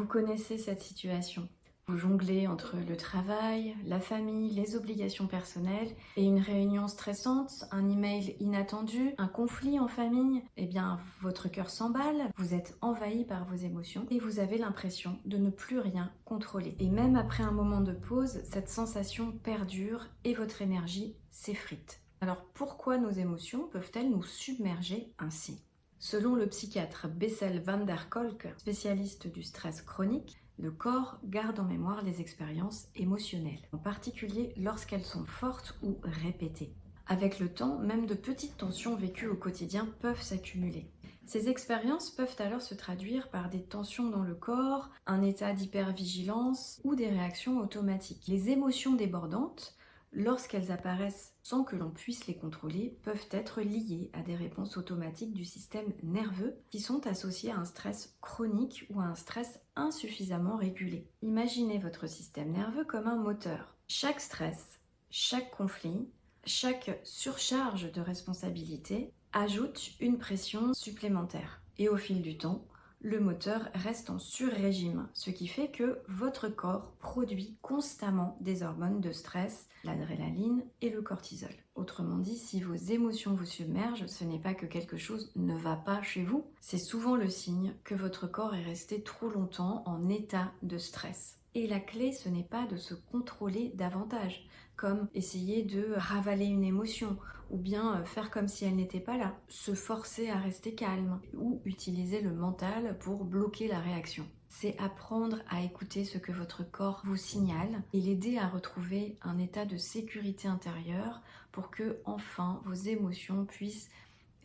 connaissez cette situation. Vous jonglez entre le travail, la famille, les obligations personnelles et une réunion stressante, un email inattendu, un conflit en famille. Eh bien, votre cœur s'emballe, vous êtes envahi par vos émotions et vous avez l'impression de ne plus rien contrôler. Et même après un moment de pause, cette sensation perdure et votre énergie s'effrite. Alors pourquoi nos émotions peuvent-elles nous submerger ainsi ? Selon le psychiatre Bessel van der Kolk, spécialiste du stress chronique, le corps garde en mémoire les expériences émotionnelles, en particulier lorsqu'elles sont fortes ou répétées. Avec le temps, même de petites tensions vécues au quotidien peuvent s'accumuler. Ces expériences peuvent alors se traduire par des tensions dans le corps, un état d'hypervigilance ou des réactions automatiques. Les émotions débordantes, lorsqu'elles apparaissent sans que l'on puisse les contrôler, peuvent être liées à des réponses automatiques du système nerveux qui sont associées à un stress chronique ou à un stress insuffisamment régulé. Imaginez votre système nerveux comme un moteur. Chaque stress, chaque conflit, chaque surcharge de responsabilité ajoute une pression supplémentaire. Et au fil du temps, le moteur reste en sur-régime, ce qui fait que votre corps produit constamment des hormones de stress, l'adrénaline et le cortisol. Autrement dit, si vos émotions vous submergent, ce n'est pas que quelque chose ne va pas chez vous, c'est souvent le signe que votre corps est resté trop longtemps en état de stress. Et la clé, ce n'est pas de se contrôler davantage, comme essayer de ravaler une émotion, ou bien faire comme si elle n'était pas là, se forcer à rester calme, ou utiliser le mental pour bloquer la réaction. C'est apprendre à écouter ce que votre corps vous signale et l'aider à retrouver un état de sécurité intérieure pour que, enfin, vos émotions puissent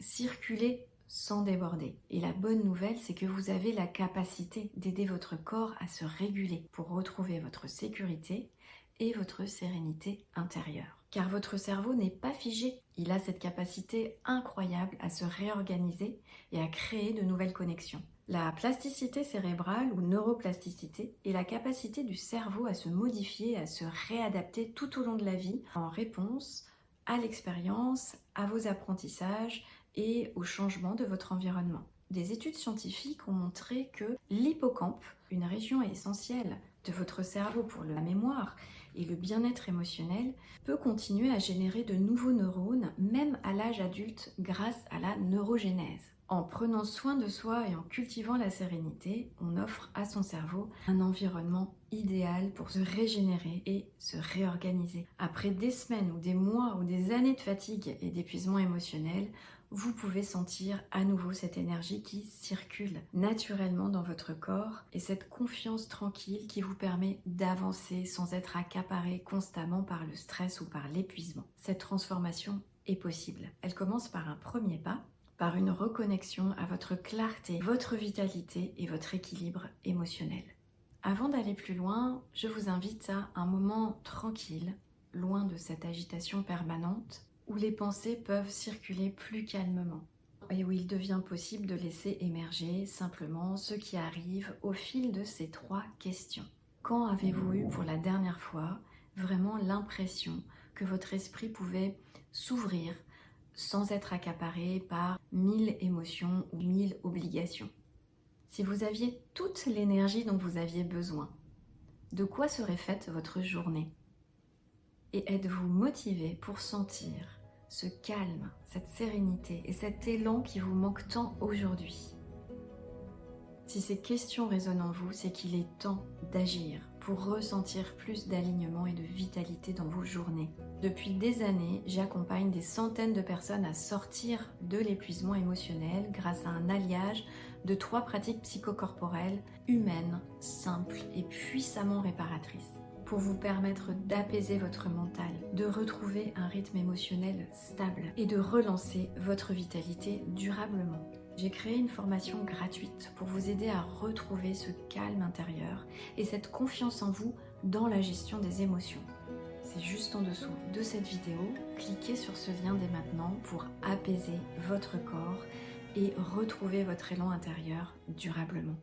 circuler sans déborder. Et la bonne nouvelle, c'est que vous avez la capacité d'aider votre corps à se réguler pour retrouver votre sécurité et votre sérénité intérieure. Car votre cerveau n'est pas figé. Il a cette capacité incroyable à se réorganiser et à créer de nouvelles connexions. La plasticité cérébrale ou neuroplasticité est la capacité du cerveau à se modifier, à se réadapter tout au long de la vie en réponse à l'expérience, à vos apprentissages et au changement de votre environnement. Des études scientifiques ont montré que l'hippocampe, une région essentielle de votre cerveau pour la mémoire et le bien-être émotionnel, peut continuer à générer de nouveaux neurones même à l'âge adulte grâce à la neurogénèse. En prenant soin de soi et en cultivant la sérénité, on offre à son cerveau un environnement idéal pour se régénérer et se réorganiser. Après des semaines ou des mois ou des années de fatigue et d'épuisement émotionnel, vous pouvez sentir à nouveau cette énergie qui circule naturellement dans votre corps et cette confiance tranquille qui vous permet d'avancer sans être accaparé constamment par le stress ou par l'épuisement. Cette transformation est possible. Elle commence par un premier pas, par une reconnexion à votre clarté, votre vitalité et votre équilibre émotionnel. Avant d'aller plus loin, je vous invite à un moment tranquille, loin de cette agitation permanente, où les pensées peuvent circuler plus calmement et où il devient possible de laisser émerger simplement ce qui arrive au fil de ces 3 questions. Quand avez-vous eu pour la dernière fois vraiment l'impression que votre esprit pouvait s'ouvrir sans être accaparé par 1000 émotions ou 1000 obligations? Si vous aviez toute l'énergie dont vous aviez besoin, de quoi serait faite votre journée ? Et êtes-vous motivé pour sentir ce calme, cette sérénité et cet élan qui vous manque tant aujourd'hui? Si ces questions résonnent en vous, c'est qu'il est temps d'agir pour ressentir plus d'alignement et de vitalité dans vos journées. Depuis des années, j'accompagne des centaines de personnes à sortir de l'épuisement émotionnel grâce à un alliage de 3 pratiques psychocorporelles humaines, simples et puissamment réparatrices, pour vous permettre d'apaiser votre mental, de retrouver un rythme émotionnel stable et de relancer votre vitalité durablement. J'ai créé une formation gratuite pour vous aider à retrouver ce calme intérieur et cette confiance en vous dans la gestion des émotions. C'est juste en dessous de cette vidéo. Cliquez sur ce lien dès maintenant pour apaiser votre corps et retrouver votre élan intérieur durablement.